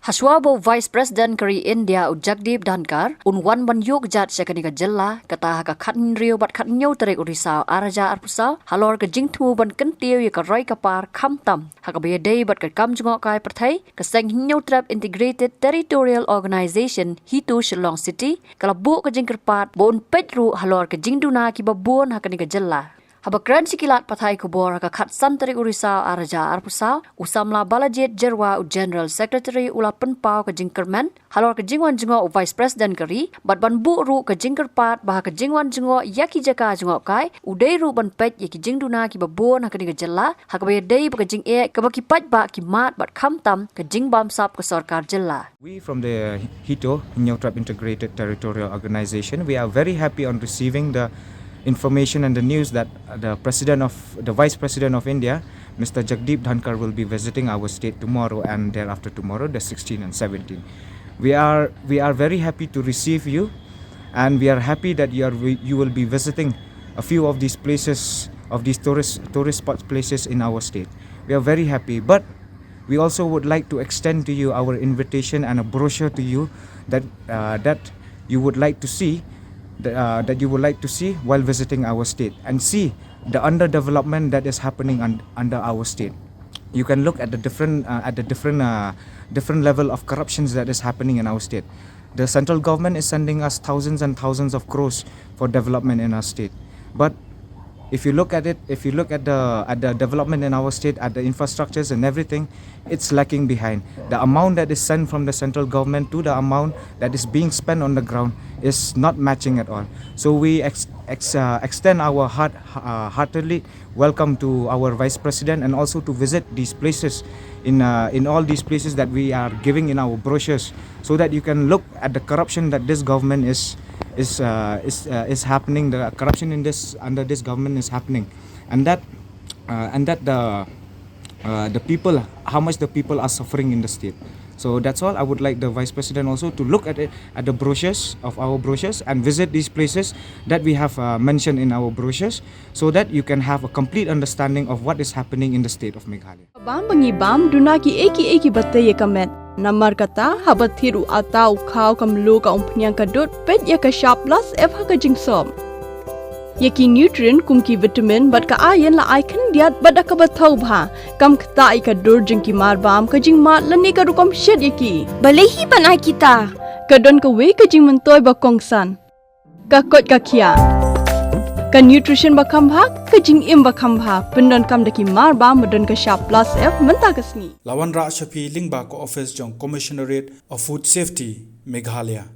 Hashwabo Vice President Kari India Ujagdeep Dhankar unwan banyuk jat sekaniga Jylla kata ka khatn rio bat khat nyau tarik urisau araja arpusau halor ka jingtu ban kentiu ya ka roi ka par khamtam haka be dei bat ka kam Jngohkai perthai ka seng nyau trap Integrated Territorial Organization HITO Shillong City kala bu ka jingkerpat bon Peit ru halor ka Jingduna ki babon hakaniga Jylla. Haba kran sikilat pathai kubor ka khat santari urisau araja arpusau usamla balajet Kyrwoh General Secretary ula penpau ka jingkerman halor ka jingwan Jngoh Vice President Kari bat ban bu ru ka jingkerpat bah ka jingwan Jngoh yaki Jaka Jngohkai udai ru ban Peit yaki Jingduna ki babon hakani ka Jylla hakabe dei ka jing e ka baki pat ba ki mat bat khamtam ka jingbam sap ka sarkar Jylla. We from the HITO Integrated Territorial Organization, we are very happy on receiving the information and the news that the Vice President of India, Mr. Jagdeep Dhankar, will be visiting our state tomorrow and thereafter tomorrow, the 16th and 17th. We are very happy to receive you, and we are happy that you will be visiting a few of these places, of these tourist spot places in our state. We are very happy, but we also would like to extend to you our invitation and a brochure to you that you would like to see. That you would like to see while visiting our state and see the underdevelopment that is happening under our state. You can look at the different level of corruptions that is happening in our state. The central government is sending us thousands and thousands of crores for development in our state, but if you look at it, if you look at the development in our state, at the infrastructures and everything, it's lacking behind. The amount that is sent from the central government to the amount that is being spent on the ground is not matching at all. So we extend our heartily welcome to our Vice President and also to visit these places in all these places that we are giving in our brochures, so that you can look at the corruption that this government is happening. The corruption under this government is happening, and that the people, how much the people are suffering in the state. So that's all. I would like the Vice President also to look at it, at the brochures of our brochures, and visit these places that we have mentioned in our brochures, so that you can have a complete understanding of what is happening in the state of Meghalaya. Bam bangi bam duna ki eki batte ye kamet. Namar kata habat thiru atau khau kamlu ka umpnyang kadut pet ya ka sharp plus f ha ka jingsom. Yaki nutrient kumki vitamin bat ka ayan la icon diat bat ka bathau bha kam khta ai ka dur jingki mar bam ka jing mat lani ka rukom shed yaki balehi banai kita ka don ka we ka jing mentoy ba kongsan ka kot ka khia ka nutrition ba kham bha ka jing im ba kham bha pendon kam daki mar bam don ka sharp plus f menta ka sni Lawan Ra Shafi Lingba ko office jong Commissionerate of Food Safety Meghalaya.